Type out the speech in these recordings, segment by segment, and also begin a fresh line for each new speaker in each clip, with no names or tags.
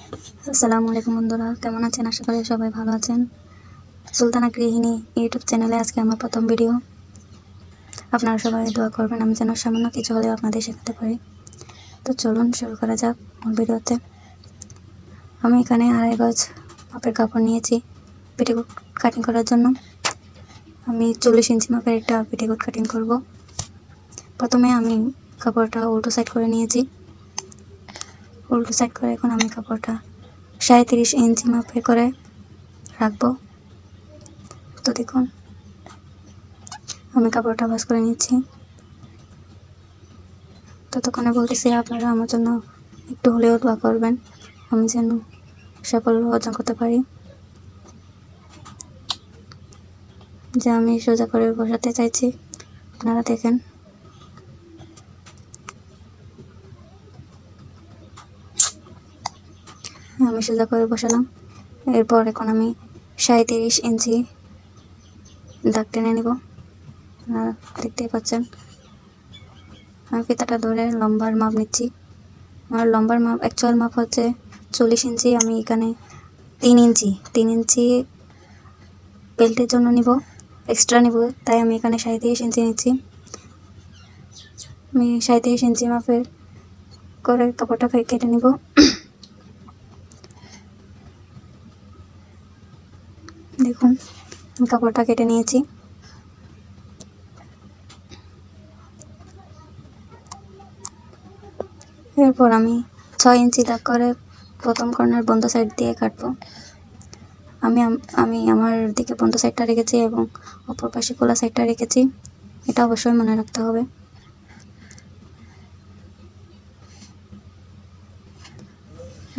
আসসালামু আলাইকুম বন্ধুরা, কেমন আছেন? আশা করি সবাই ভালো আছেন। সুলতানা গৃহিণী ইউটিউব চ্যানেলে আজকে আমার প্রথম ভিডিও। আপনারা সবাই দোয়া করবেন আমি যেন সামান্য কিছু হলেও আপনাদের শেখাতে পারি। তো চলুন শুরু করা যাক মূল ভিডিওতে। আমি এখানে 2.5 গজ মাপের কাপড় নিয়েছি পেটিকোট কাটিং করার জন্য। আমি 40 ইঞ্চি মাপের একটা পেটিকোট কাটিং করব। প্রথমে আমি কাপড়টা উল্টো সাইড করে নিয়েছি। উল্টো সাইড করে এখন আমি কাপড়টা 37 ইঞ্চি মাপের করে রাখবো। তো দেখুন আমি কাপড়টা ভাঁজ করে নিচ্ছি। ততক্ষণে বলতেছি আপনারা আমার জন্য একটু হলেও দোয়া করবেন আমি যেন সাফল্য অর্জন করতে পারি। যে আমি সোজা করে বসাতে চাইছি, আপনারা দেখেন। আমি সোজা করে বসালাম। এরপর এখন আমি 37 ইঞ্চি দাগ টেনে নেব। আপনারা দেখতেই পাচ্ছেন আমি ফিতাটা ধরে লম্বার মাপ নিচ্ছি। আমার লম্বার মাপ অ্যাকচুয়াল মাপ হচ্ছে 40 ইঞ্চি। আমি এখানে 3 ইঞ্চি বেল্টের জন্য নিব, এক্সট্রা নিব, তাই আমি এখানে 37 ইঞ্চি নিচ্ছি। আমি 37 ইঞ্চি মাপের করে কাপড়টা কেটে নিব। দেখুন আমি কাপড়টা কেটে নিয়েছি। এরপর আমি 6 ইঞ্চি দাগ করে প্রথম কর্নার বন্ধ সাইড দিয়ে কাটবো। আমি আমার দিকে বন্ধ সাইডটা রেখেছি এবং অপর পাশে খোলা সাইডটা রেখেছি, এটা অবশ্যই মনে রাখতে হবে।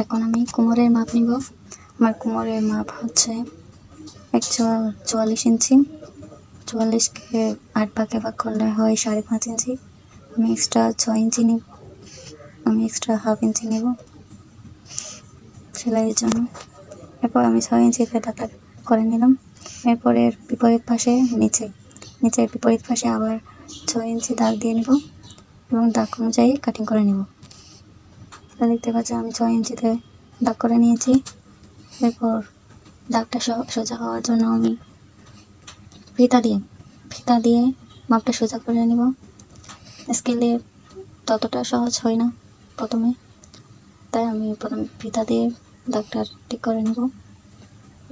এখন আমি কোমরের মাপ নিব। আমার কোমরের মাপ হচ্ছে 44 ইঞ্চি। 44কে 8 ভাগে ভাগ করলে হয় 5.5 ইঞ্চি। আমি এক্সট্রা 6 ইঞ্চি নিব। আমি এক্সট্রা হাফ ইঞ্চি নেব সেলাইয়ের জন্য। এরপর আমি 6 ইঞ্চিতে দাগটা করে নিলাম। এরপর এর বিপরীত পাশে নিচের বিপরীত পাশে আবার 6 ইঞ্চি দাগ দিয়ে নিব এবং দাগ অনুযায়ী কাটিং করে নিব। দেখতে পাচ্ছেন আমি 6 ইঞ্চিতে দাগ করে নিয়েছি। এরপর দাগটা সোজা হওয়ার জন্য আমি ফিতা দিয়ে মাপটা সোজা করে নিব। স্কেলে ততটা সহজ হয় না প্রথমে, তাই আমি প্রথমে ফিতা দিয়ে দাগটা ঠিক করে নেব।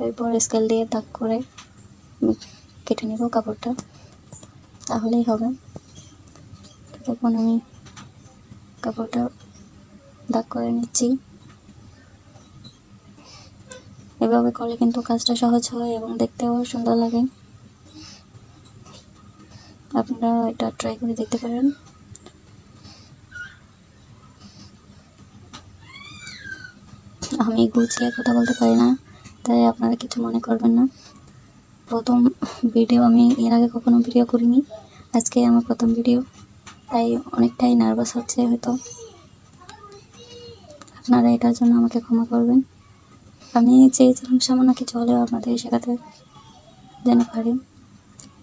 এরপর স্কেল দিয়ে দাগ করে কেটে নেব কাপড়টা, তাহলেই হবে। তখন আমি কাপড়টা দাগ করে নিচ্ছি। এভাবে করলে কিন্তু কাজটা সহজ হয় এবং দেখতেও সুন্দর লাগে। আপনারা এটা ট্রাই করে দেখতে পারেন। আমি গুছিয়ে কথা বলতে পারি না, তাই আপনারা কিছু মনে করবেন না। প্রথম ভিডিও, আমি এর আগে কখনো ভিডিও করিনি, আজকে আমার প্রথম ভিডিও, তাই অনেকটাই নার্ভাস হচ্ছে হয়তো। আপনারা এটার জন্য আমাকে ক্ষমা করবেন। আমি চেয়েছিলাম সামান্য কিছু হলেও আপনাদের শেখাতে যেন পারি,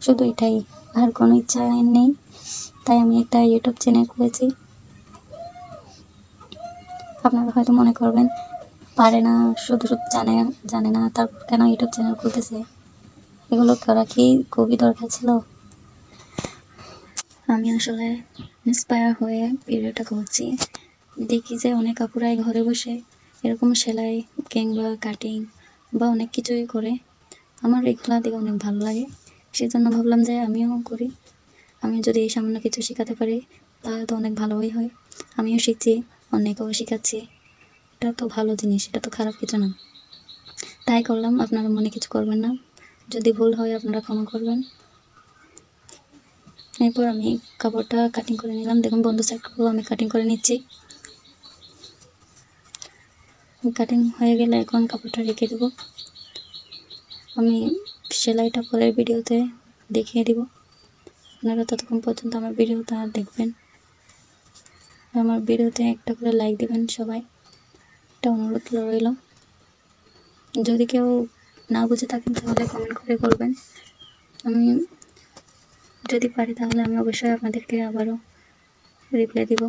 শুধু এটাই, আর কোনো ইচ্ছা নেই। তাই আমি একটা ইউটিউব চ্যানেল খুলেছি। আপনারা হয়তো মনে করবেন পারে না, শুধু জানে না, তারপর কেন ইউটিউব চ্যানেল খুলতেছে, এগুলো করা কি খুবই দরকার ছিল? আমি আসলে ইন্সপায়ার হয়ে ভিডিওটা করছি। দেখি যে অনেক আপুরাই ঘরে বসে এরকম সেলাই কিংবা কাটিং বা অনেক কিছুই করে। আমার এগুলো দেখে অনেক ভালো লাগে, সেজন্য ভাবলাম যে আমিও করি। আমি যদি এই সামান্য কিছু শেখাতে পারি তাহলে তো অনেক ভালোই হয়। আমিও শিখছি, অনেকেও শেখাচ্ছি, এটা তো ভালো জিনিস, এটা তো খারাপ কিছু না। তাই করলাম, আপনারা মনে কিছু করবেন না, যদি ভুল হয় আপনারা ক্ষমা করবেন। এরপর আমি কাপড়টা কাটিং করে নিলাম। দেখুন বন্ধ সাইডগুলো আমি কাটিং করে নিচ্ছি। কাটিং হয়ে গেলে এখন কাপড়টা রেখে দেব। আমি সেলাইটা পরের ভিডিওতে দেখিয়ে দিব, আপনারা ততক্ষণ পর্যন্ত আমার ভিডিওটা দেখবেন। আমার ভিডিওতে একটা করে লাইক দিবেন সবাই, একটা অনুরোধ রইল। যদি কেউ না বুঝে থাকেন তাহলে কমেন্ট করে বলবেন, আমি যদি পারি তাহলে আমি অবশ্যই আপনাদেরকে আবারও রিপ্লাই দিব।